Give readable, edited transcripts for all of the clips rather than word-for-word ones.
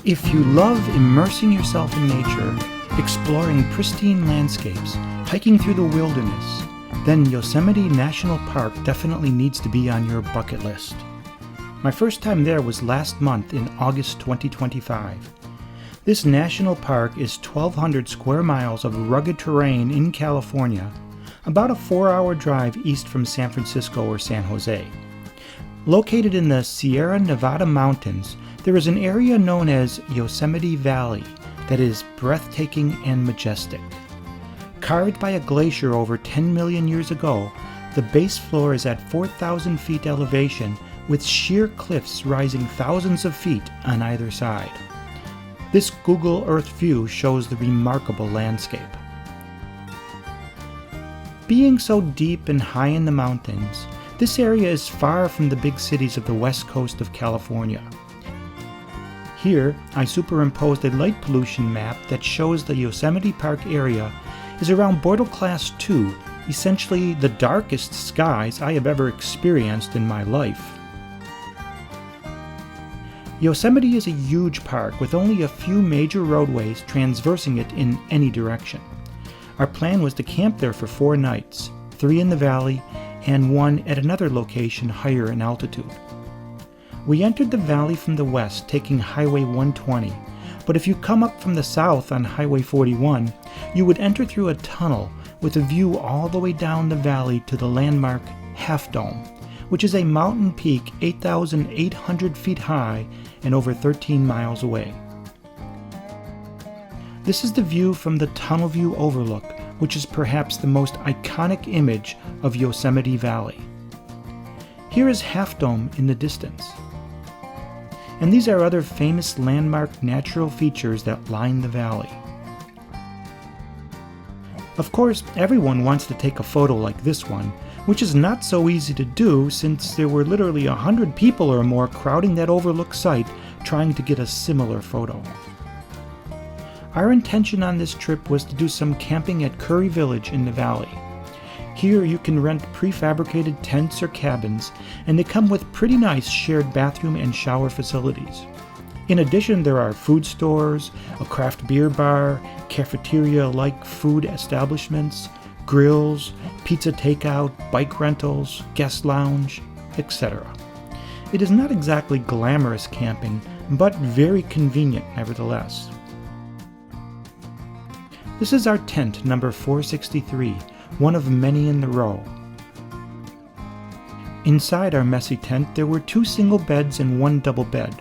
If you love immersing yourself in nature, exploring pristine landscapes, hiking through the wilderness, then Yosemite National Park definitely needs to be on your bucket list. My first time there was last month in August 2025. This national park is 1,200 square miles of rugged terrain in California, about a 4-hour drive east from San Francisco or San Jose. Located in the Sierra Nevada mountains, there is an area known as Yosemite Valley that is breathtaking and majestic. Carved by a glacier over 10 million years ago, the base floor is at 4,000 feet elevation with sheer cliffs rising thousands of feet on either side. This Google Earth view shows the remarkable landscape. Being so deep and high in the mountains, this area is far from the big cities of the west coast of California. Here, I superimposed a light pollution map that shows the Yosemite Park area is around Bortle Class 2, essentially the darkest skies I have ever experienced in my life. Yosemite is a huge park with only a few major roadways traversing it in any direction. Our plan was to camp there for 4 nights, 3 in the valley and 1 at another location higher in altitude. We entered the valley from the west taking Highway 120, but if you come up from the south on Highway 41, you would enter through a tunnel with a view all the way down the valley to the landmark Half Dome, which is a mountain peak 8,800 feet high and over 13 miles away. This is the view from the Tunnelview Overlook, which is perhaps the most iconic image of Yosemite Valley. Here is Half Dome in the distance. And these are other famous landmark natural features that line the valley. Of course, everyone wants to take a photo like this one, which is not so easy to do since there were literally 100 people or more crowding that overlook site trying to get a similar photo. Our intention on this trip was to do some camping at Curry Village in the valley. Here you can rent prefabricated tents or cabins, and they come with pretty nice shared bathroom and shower facilities. In addition, there are food stores, a craft beer bar, cafeteria-like food establishments, grills, pizza takeout, bike rentals, guest lounge, etc. It is not exactly glamorous camping, but very convenient nevertheless. This is our tent number 463, one of many in the row. Inside our messy tent there were 2 single beds and 1 double bed.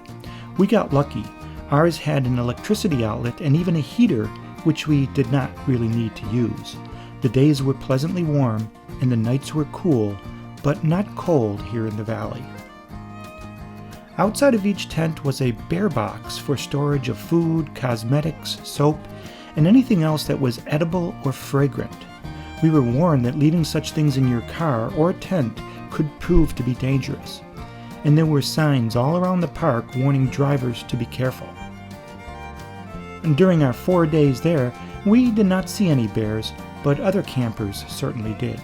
We got lucky. Ours had an electricity outlet and even a heater, which we did not really need to use. The days were pleasantly warm and the nights were cool, but not cold here in the valley. Outside of each tent was a bear box for storage of food, cosmetics, soap, and anything else that was edible or fragrant. We were warned that leaving such things in your car or tent could prove to be dangerous, and there were signs all around the park warning drivers to be careful. And during our 4 days there, we did not see any bears, but other campers certainly did.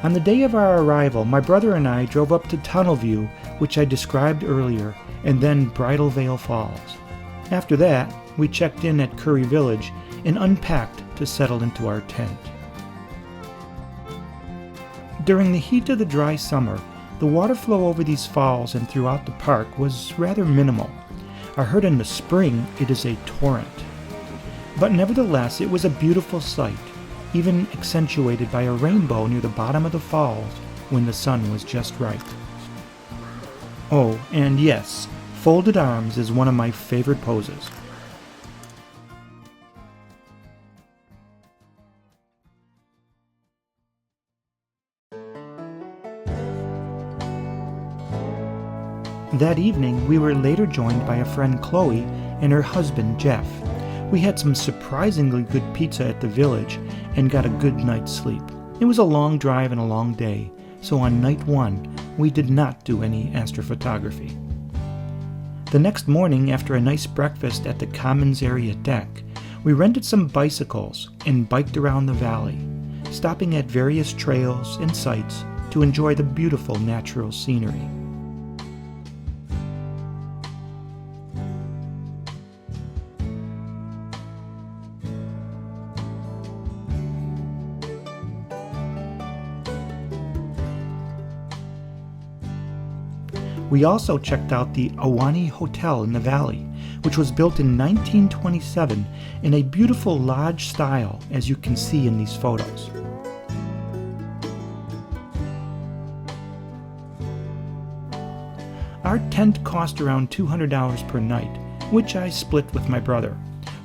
On the day of our arrival, my brother and I drove up to Tunnelview, which I described earlier, and then Bridalveil Falls. After that, we checked in at Curry Village and unpacked to settle into our tent. During the heat of the dry summer, the water flow over these falls and throughout the park was rather minimal. I heard in the spring it is a torrent. But nevertheless, it was a beautiful sight, even accentuated by a rainbow near the bottom of the falls when the sun was just right. Oh, and yes, folded arms is one of my favorite poses. That evening, we were later joined by a friend Chloe and her husband Jeff. We had some surprisingly good pizza at the village and got a good night's sleep. It was a long drive and a long day, so on night 1, we did not do any astrophotography. The next morning, after a nice breakfast at the Commons area deck, we rented some bicycles and biked around the valley, stopping at various trails and sites to enjoy the beautiful natural scenery. We also checked out the Ahwahnee Hotel in the valley, which was built in 1927 in a beautiful lodge style, as you can see in these photos. Our tent cost around $200 per night, which I split with my brother,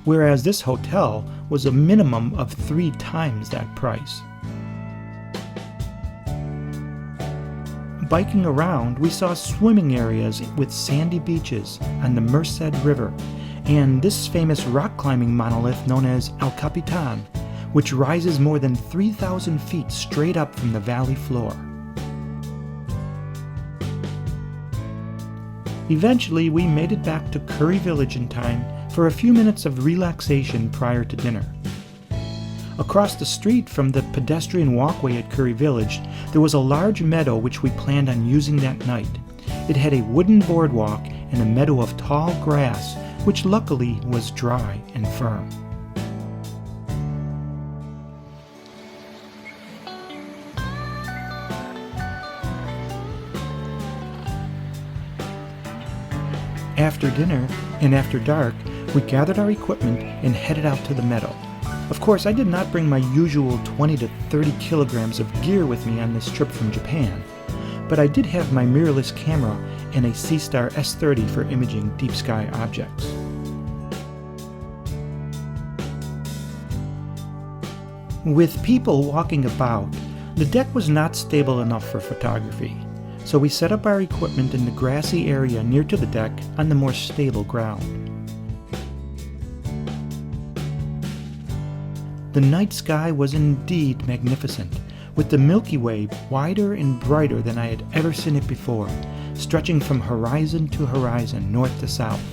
whereas this hotel was a minimum of 3 times that price. Biking around, we saw swimming areas with sandy beaches on the Merced River, and this famous rock climbing monolith known as El Capitan, which rises more than 3,000 feet straight up from the valley floor. Eventually, we made it back to Curry Village in time for a few minutes of relaxation prior to dinner. Across the street from the pedestrian walkway at Curry Village, there was a large meadow which we planned on using that night. It had a wooden boardwalk and a meadow of tall grass, which luckily was dry and firm. After dinner and after dark, we gathered our equipment and headed out to the meadow. Of course, I did not bring my usual 20 to 30 kilograms of gear with me on this trip from Japan, but I did have my mirrorless camera and a Seestar S30 for imaging deep sky objects. With people walking about, the deck was not stable enough for photography, so we set up our equipment in the grassy area near to the deck on the more stable ground. The night sky was indeed magnificent, with the Milky Way wider and brighter than I had ever seen it before, stretching from horizon to horizon, north to south.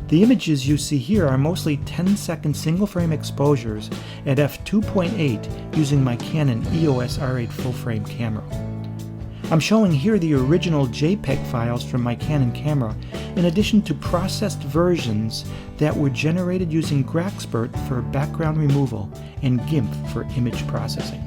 The images you see here are mostly 10-second single-frame exposures at f2.8 using my Canon EOS R8 full-frame camera. I'm showing here the original JPEG files from my Canon camera, in addition to processed versions that were generated using Graxpert for background removal and GIMP for image processing.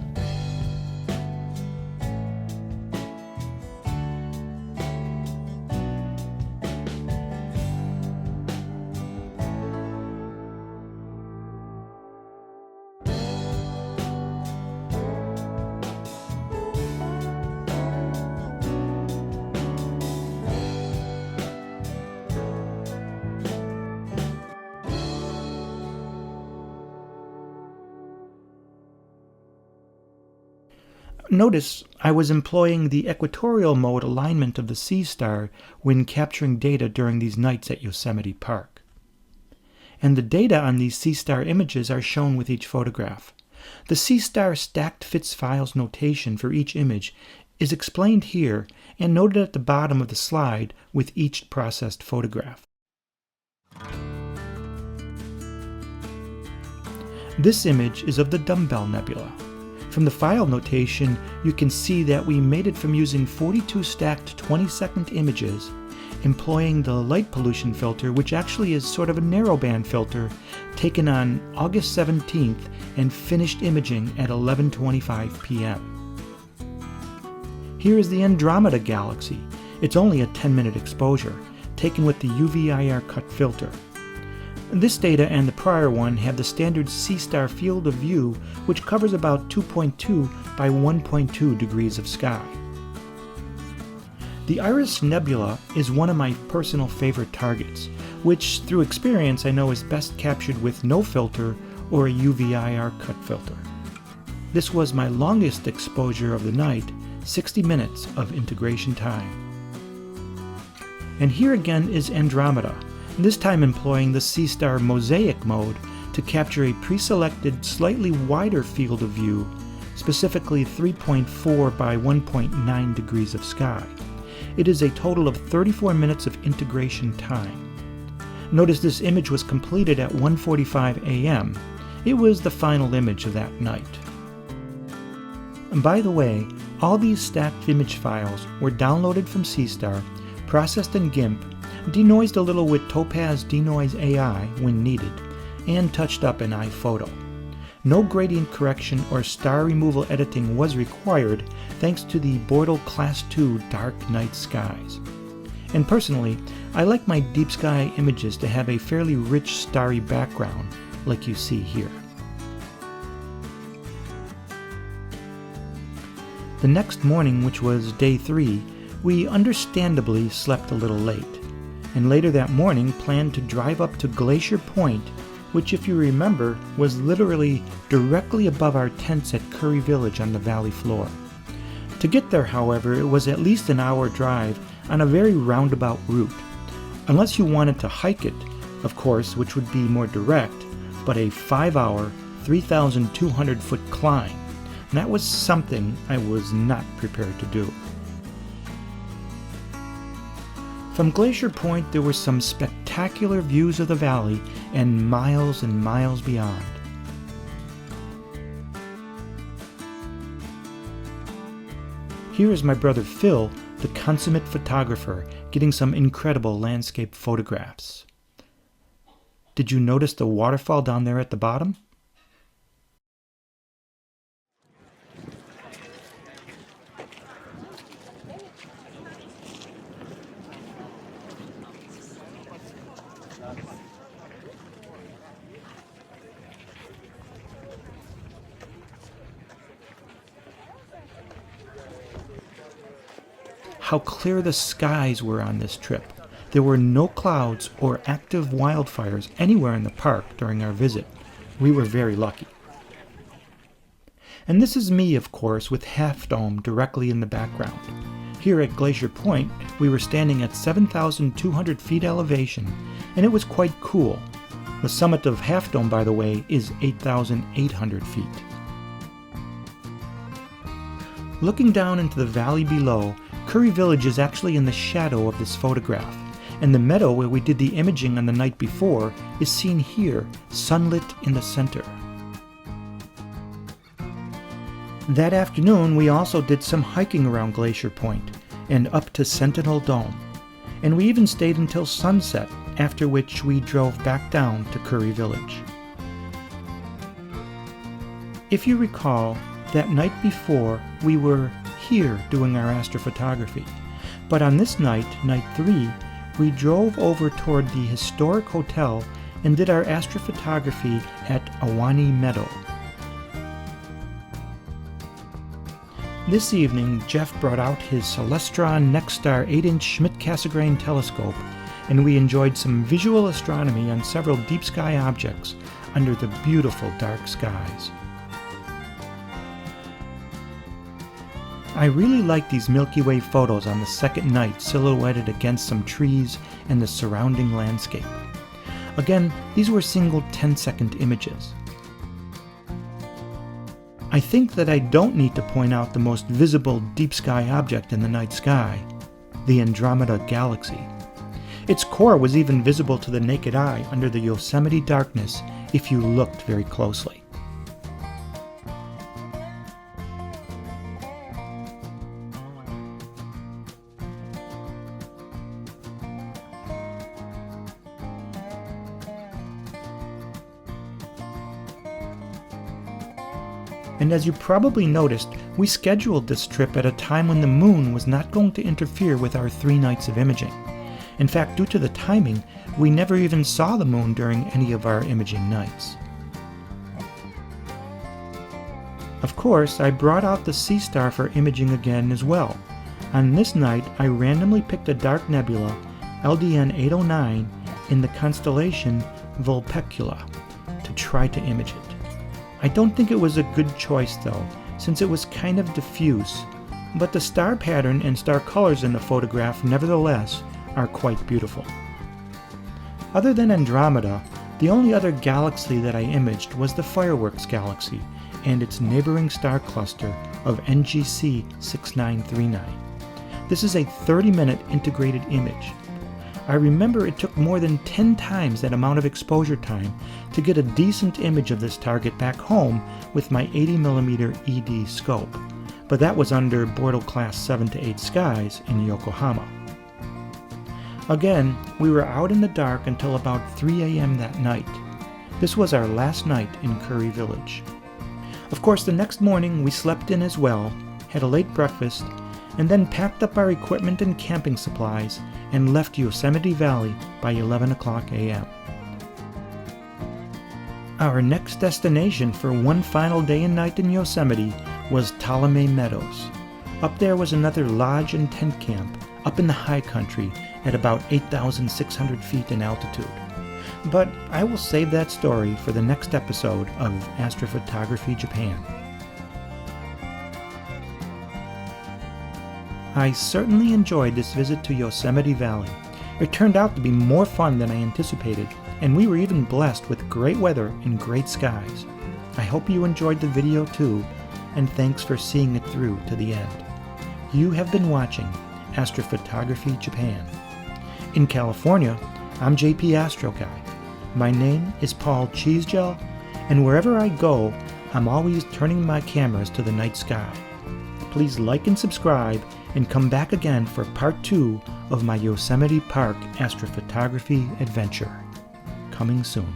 Notice I was employing the equatorial mode alignment of the Seestar when capturing data during these nights at Yosemite Park. And the data on these Seestar images are shown with each photograph. The Seestar stacked fits files notation for each image is explained here and noted at the bottom of the slide with each processed photograph. This image is of the Dumbbell Nebula. From the file notation, you can see that we made it from using 42 stacked 20-second images, employing the light pollution filter, which actually is sort of a narrowband filter, taken on August 17th and finished imaging at 11:25 p.m. Here is the Andromeda Galaxy. It's only a 10-minute exposure, taken with the UV-IR cut filter. This data and the prior one have the standard Seestar field of view, which covers about 2.2 by 1.2 degrees of sky. The Iris Nebula is one of my personal favorite targets, which through experience I know is best captured with no filter or a UV-IR cut filter. This was my longest exposure of the night, 60 minutes of integration time. And here again is Andromeda, this time employing the Seestar Mosaic mode to capture a pre-selected, slightly wider field of view, specifically 3.4 by 1.9 degrees of sky. It is a total of 34 minutes of integration time. Notice this image was completed at 1:45 a.m. It was the final image of that night. And by the way, all these stacked image files were downloaded from Seestar, processed in GIMP, denoised a little with Topaz Denoise AI when needed, and touched up in iPhoto. No gradient correction or star removal editing was required thanks to the Bortle Class 2 dark night skies. And personally, I like my deep sky images to have a fairly rich starry background like you see here. The next morning, which was day 3, we understandably slept a little late, and later that morning planned to drive up to Glacier Point, which, if you remember, was literally directly above our tents at Curry Village on the valley floor. To get there, however, it was at least an hour drive on a very roundabout route, unless you wanted to hike it, of course, which would be more direct, but a 5-hour, 3,200-foot climb. And that was something I was not prepared to do. From Glacier Point, there were some spectacular views of the valley and miles beyond. Here is my brother Phil, the consummate photographer, getting some incredible landscape photographs. Did you notice the waterfall down there at the bottom? How clear the skies were on this trip. There were no clouds or active wildfires anywhere in the park during our visit. We were very lucky. And this is me, of course, with Half Dome directly in the background. Here at Glacier Point, we were standing at 7,200 feet elevation, and it was quite cool. The summit of Half Dome, by the way, is 8,800 feet. Looking down into the valley below, Curry Village is actually in the shadow of this photograph, and the meadow where we did the imaging on the night before is seen here, sunlit in the center. That afternoon, we also did some hiking around Glacier Point and up to Sentinel Dome, and we even stayed until sunset, after which we drove back down to Curry Village. If you recall, that night before, we were here doing our astrophotography, but on this night, night 3, we drove over toward the historic hotel and did our astrophotography at Awahnee Meadow. This evening, Jeff brought out his Celestron Nexstar 8-inch Schmidt-Cassegrain telescope, and we enjoyed some visual astronomy on several deep sky objects under the beautiful dark skies. I really like these Milky Way photos on the second night silhouetted against some trees and the surrounding landscape. Again, these were single 10-second images. I think that I don't need to point out the most visible deep sky object in the night sky, the Andromeda Galaxy. Its core was even visible to the naked eye under the Yosemite darkness if you looked very closely. And as you probably noticed, we scheduled this trip at a time when the moon was not going to interfere with our 3 nights of imaging. In fact, due to the timing, we never even saw the moon during any of our imaging nights. Of course, I brought out the Seestar for imaging again as well. On this night, I randomly picked a dark nebula, LDN 809, in the constellation Vulpecula, to try to image it. I don't think it was a good choice though, since it was kind of diffuse, but the star pattern and star colors in the photograph nevertheless are quite beautiful. Other than Andromeda, the only other galaxy that I imaged was the Fireworks Galaxy and its neighboring star cluster of NGC 6939. This is a 30-minute integrated image. I remember it took more than 10 times that amount of exposure time to get a decent image of this target back home with my 80mm ED scope, but that was under Bortle Class 7 to 8 skies in Yokohama. Again, we were out in the dark until about 3 a.m. that night. This was our last night in Curry Village. Of course, the next morning we slept in as well, had a late breakfast, and then packed up our equipment and camping supplies and left Yosemite Valley by 11 o'clock a.m. Our next destination for one final day and night in Yosemite was Meadows. Up there was another lodge and tent camp, up in the high country at about 8,600 feet in altitude. But I will save that story for the next episode of Astrophotography Japan. I certainly enjoyed this visit to Yosemite Valley. It turned out to be more fun than I anticipated, and we were even blessed with great weather and great skies. I hope you enjoyed the video too, and thanks for seeing it through to the end. You have been watching Astrophotography Japan. In California, I'm JPAstroGuy. My name is Paul Cheesegel, and wherever I go, I'm always turning my cameras to the night sky. Please like and subscribe, and come back again for part 2 of my Yosemite Park astrophotography adventure. Coming soon.